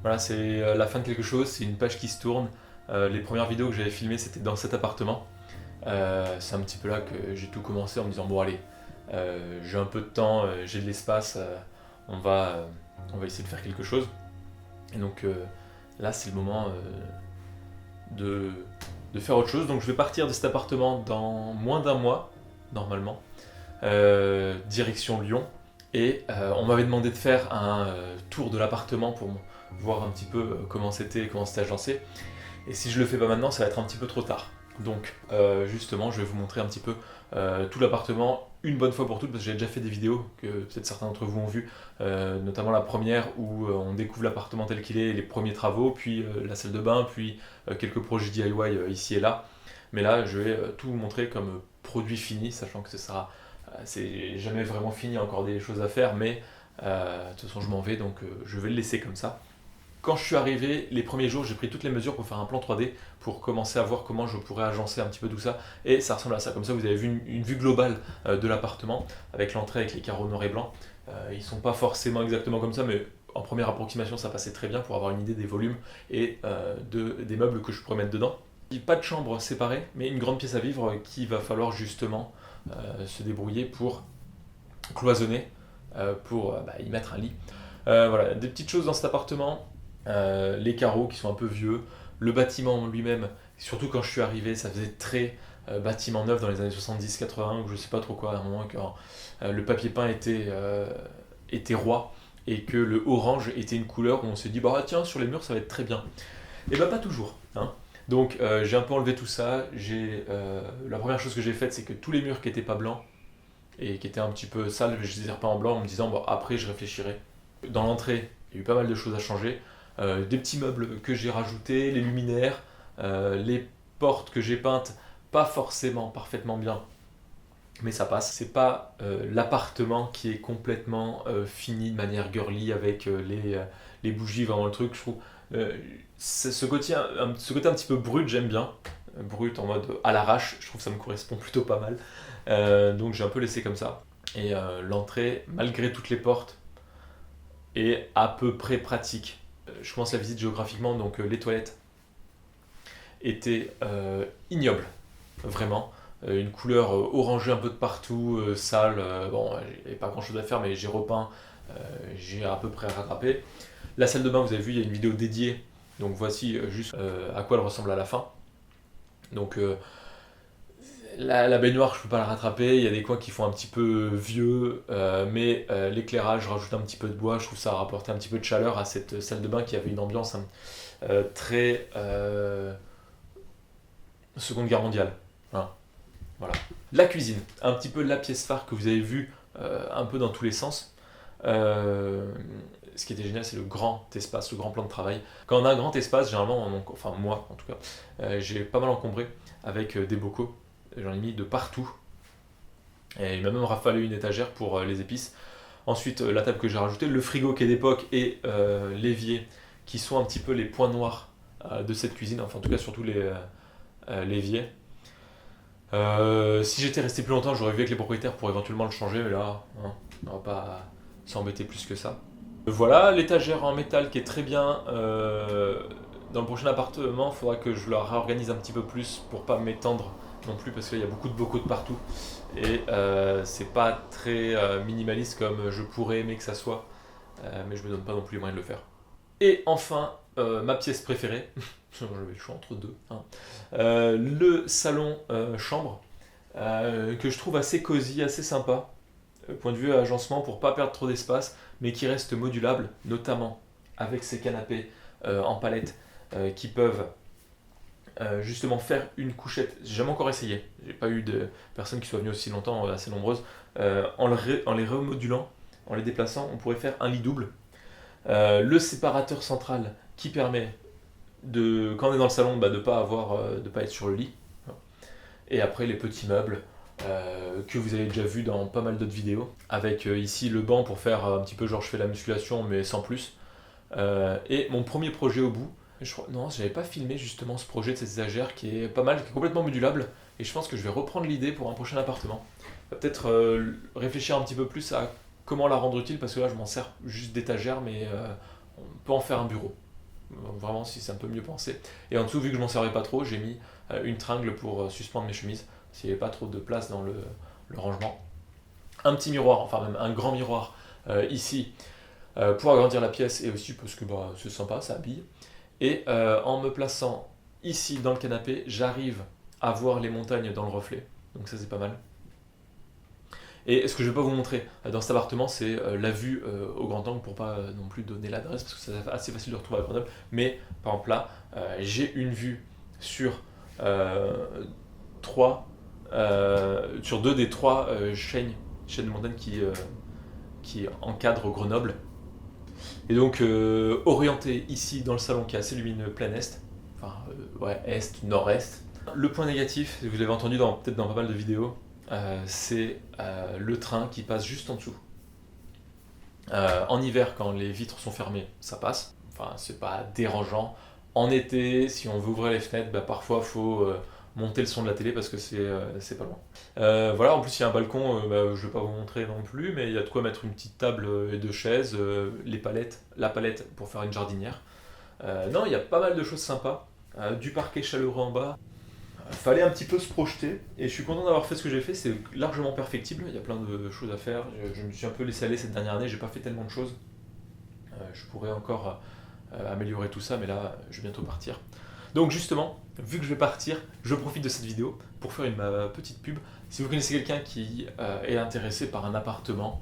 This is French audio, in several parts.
Voilà, c'est la fin de quelque chose, c'est une page qui se tourne. Les premières vidéos que j'avais filmées, c'était dans cet appartement. C'est un petit peu là que j'ai tout commencé en me disant bon allez, j'ai un peu de temps, j'ai de l'espace, on va, euh, on va essayer de faire quelque chose. Et donc là, c'est le moment de, de faire autre chose. Donc je vais partir de cet appartement dans moins d'un mois, normalement, direction Lyon. Et on m'avait demandé de faire un tour de l'appartement pour voir un petit peu comment c'était agencé. Et si je le fais pas maintenant, ça va être un petit peu trop tard. Donc justement, je vais vous montrer un petit peu tout l'appartement une bonne fois pour toutes, parce que j'ai déjà fait des vidéos que peut-être certains d'entre vous ont vu, notamment la première où on découvre l'appartement tel qu'il est, les premiers travaux, puis la salle de bain, puis quelques projets DIY ici et là. Mais là, je vais tout vous montrer comme produit fini, sachant que c'est jamais vraiment fini, il y a encore des choses à faire, mais de toute façon je m'en vais, donc je vais le laisser comme ça. Quand je suis arrivé, les premiers jours, j'ai pris toutes les mesures pour faire un plan 3D, pour commencer à voir comment je pourrais agencer un petit peu tout ça. Et ça ressemble à ça. Comme ça, vous avez vu une vue globale de l'appartement, avec l'entrée, avec les carreaux noirs et blancs. Ils sont pas forcément exactement comme ça, mais en première approximation, ça passait très bien pour avoir une idée des volumes et des meubles que je pourrais mettre dedans. Pas de chambre séparée, mais une grande pièce à vivre qu'il va falloir justement se débrouiller pour cloisonner, pour y mettre un lit. Voilà, des petites choses dans cet appartement, les carreaux qui sont un peu vieux, le bâtiment lui-même, surtout quand je suis arrivé, ça faisait très bâtiment neuf dans les années 70-80, ou je sais pas trop quoi, à un moment quand le papier peint était roi, et que le orange était une couleur où on s'est dit, bah tiens, sur les murs ça va être très bien. Et bah pas toujours, hein. Donc j'ai un peu enlevé tout ça, la première chose que j'ai faite, c'est que tous les murs qui étaient pas blancs, et qui étaient un petit peu sales, je les ai repeints en blanc en me disant, bon, après je réfléchirai. Dans l'entrée, il y a eu pas mal de choses à changer. Des petits meubles que j'ai rajoutés, les luminaires, les portes que j'ai peintes, pas forcément parfaitement bien, mais ça passe. C'est pas l'appartement qui est complètement fini de manière girly avec les bougies, vraiment le truc, je trouve. Euh, ce côté un petit peu brut, j'aime bien. Brut en mode à l'arrache, je trouve que ça me correspond plutôt pas mal. Donc j'ai un peu laissé comme ça. Et l'entrée, malgré toutes les portes, est à peu près pratique. Je commence la visite géographiquement, donc les toilettes étaient ignobles, vraiment. Une couleur orangée un peu de partout, sale. Bon, il n'y avait pas grand chose à faire, mais j'ai repeint, j'ai à peu près rattrapé. La salle de bain, vous avez vu, il y a une vidéo dédiée, donc voici juste à quoi elle ressemble à la fin. Donc la baignoire, je peux pas la rattraper. Il y a des coins qui font un petit peu vieux, mais l'éclairage, je rajoute un petit peu de bois. Je trouve ça a rapporté un petit peu de chaleur à cette salle de bain qui avait une ambiance très Seconde Guerre mondiale. Hein, voilà. La cuisine, un petit peu la pièce phare que vous avez vue un peu dans tous les sens. Ce qui était génial, c'est le grand espace, le grand plan de travail. Quand on a un grand espace, généralement, enfin moi en tout cas, j'ai pas mal encombré avec des bocaux. J'en ai mis de partout. Et il m'a même fallu une étagère pour les épices. Ensuite, la table que j'ai rajoutée, le frigo qui est d'époque et l'évier qui sont un petit peu les points noirs de cette cuisine, enfin en tout cas surtout l'évier. Si j'étais resté plus longtemps, j'aurais vu avec les propriétaires pour éventuellement le changer, mais là, hein, on va pas s'embêter plus que ça. Voilà, l'étagère en métal qui est très bien. Dans le prochain appartement, il faudra que je la réorganise un petit peu plus pour pas m'étendre non plus parce qu'il y a beaucoup de bocaux de partout. Et c'est pas très minimaliste comme je pourrais aimer que ça soit, mais je me donne pas non plus les moyens de le faire. Et enfin, ma pièce préférée, j'avais le choix entre deux, hein. Le salon chambre, que je trouve assez cosy, assez sympa, point de vue agencement pour pas perdre trop d'espace, mais qui reste modulable, notamment avec ces canapés en palette qui peuvent justement faire une couchette. J'ai jamais encore essayé, j'ai pas eu de personnes qui soient venues aussi longtemps, assez nombreuses. En les remodulant, en les déplaçant, on pourrait faire un lit double. Le séparateur central qui permet quand on est dans le salon, de de pas être sur le lit. Et après les petits meubles que vous avez déjà vu dans pas mal d'autres vidéos, avec ici le banc pour faire un petit peu genre je fais la musculation mais sans plus. Et mon premier projet au bout, non, j'avais pas filmé justement ce projet de cette étagère qui est pas mal, qui est complètement modulable, et je pense que je vais reprendre l'idée pour un prochain appartement. Peut-être réfléchir un petit peu plus à comment la rendre utile, parce que là je m'en sers juste d'étagère, mais on peut en faire un bureau. vraiment si c'est un peu mieux pensé. Et en dessous, vu que je m'en servais pas trop, j'ai mis une tringle pour suspendre mes chemises, s'il n'y avait pas trop de place dans le rangement. Un petit miroir, enfin même un grand miroir ici, pour agrandir la pièce, et aussi parce que c'est sympa, ça habille. Et en me plaçant ici dans le canapé, j'arrive à voir les montagnes dans le reflet, donc ça c'est pas mal. Et ce que je vais pas vous montrer dans cet appartement, c'est la vue au grand angle pour pas non plus donner l'adresse parce que c'est assez facile de retrouver à Grenoble. Mais par exemple là, j'ai une vue sur sur deux des trois chaînes de montagnes qui encadrent Grenoble. Et donc orienté ici dans le salon qui est assez lumineux, plein est, enfin ouais, est, nord-est. Le point négatif, vous l'avez entendu peut-être dans pas mal de vidéos, c'est le train qui passe juste en dessous. En hiver, quand les vitres sont fermées, ça passe. Enfin, c'est pas dérangeant. En été, si on veut ouvrir les fenêtres, parfois il faut monter le son de la télé parce que c'est pas loin. Voilà, en plus il y a un balcon, je vais pas vous montrer non plus, mais il y a de quoi mettre une petite table et deux chaises, la palette pour faire une jardinière. Non, il y a pas mal de choses sympas. Du parquet chaleureux en bas. Fallait un petit peu se projeter et je suis content d'avoir fait ce que j'ai fait, c'est largement perfectible, il y a plein de choses à faire, je me suis un peu laissé aller cette dernière année, j'ai pas fait tellement de choses, je pourrais encore améliorer tout ça mais là je vais bientôt partir. Donc justement, vu que je vais partir, je profite de cette vidéo pour faire ma petite pub. Si vous connaissez quelqu'un qui est intéressé par un appartement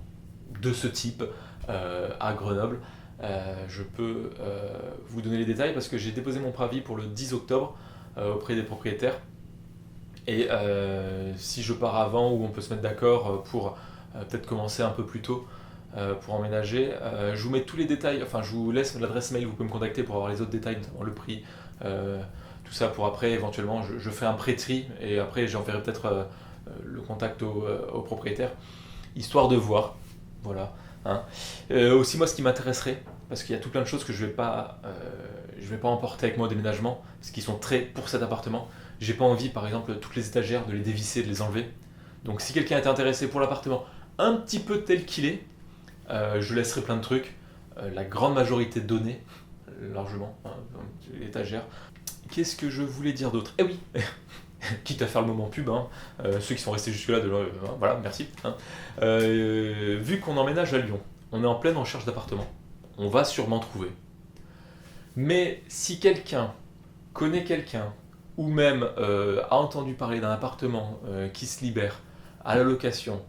de ce type à Grenoble, je peux vous donner les détails parce que j'ai déposé mon préavis pour le 10 octobre auprès des propriétaires. Et si je pars avant ou on peut se mettre d'accord pour peut-être commencer un peu plus tôt pour emménager, je vous mets tous les détails, enfin je vous laisse l'adresse mail, vous pouvez me contacter pour avoir les autres détails, notamment le prix, tout ça pour après éventuellement je fais un pré-tri et après j'enverrai peut-être le contact au propriétaire, histoire de voir, voilà. Hein. Aussi moi ce qui m'intéresserait, parce qu'il y a tout plein de choses que je vais pas emporter avec moi au déménagement, parce qu'ils sont très pour cet appartement. J'ai pas envie, par exemple, toutes les étagères de les dévisser, de les enlever. Donc si quelqu'un est intéressé pour l'appartement un petit peu tel qu'il est, je laisserai plein de trucs. La grande majorité donnée, largement, hein, l'étagère. Qu'est-ce que je voulais dire d'autre? Eh oui quitte à faire le moment pub, hein, ceux qui sont restés jusque-là, voilà, merci. Hein. Vu qu'on emménage à Lyon, on est en pleine recherche d'appartement. On va sûrement trouver. Mais si quelqu'un connaît quelqu'un, ou même a entendu parler d'un appartement qui se libère à la location,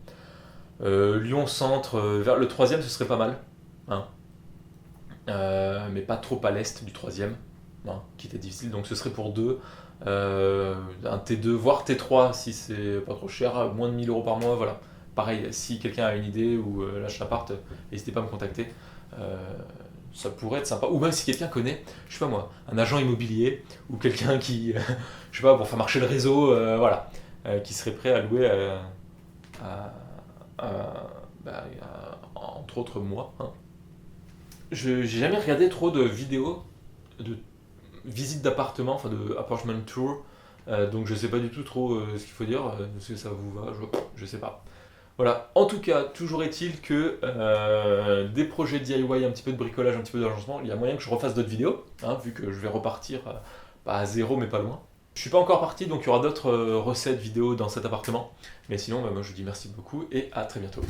Lyon Centre, vers le 3e, ce serait pas mal. Hein. Mais pas trop à l'est du 3e, hein, qui était difficile, donc ce serait pour deux. Un T2, voire T3 si c'est pas trop cher, moins de 1000 € par mois, voilà. Pareil, si quelqu'un a une idée ou lâche l'appart, n'hésitez pas à me contacter. Ça pourrait être sympa, ou même si quelqu'un connaît, je sais pas moi, un agent immobilier ou quelqu'un qui, je sais pas, pour faire marcher le réseau, voilà, qui serait prêt à louer entre autres moi. Hein. J'ai jamais regardé trop de vidéos de visite d'appartement, enfin de apartment tour, donc je sais pas du tout trop ce qu'il faut dire, est-ce que ça vous va, je sais pas. Voilà, en tout cas, toujours est-il que des projets DIY, un petit peu de bricolage, un petit peu d'agencement, il y a moyen que je refasse d'autres vidéos, hein, vu que je vais repartir, pas à zéro mais pas loin. Je suis pas encore parti, donc il y aura d'autres recettes vidéo dans cet appartement, mais sinon, moi je vous dis merci beaucoup et à très bientôt.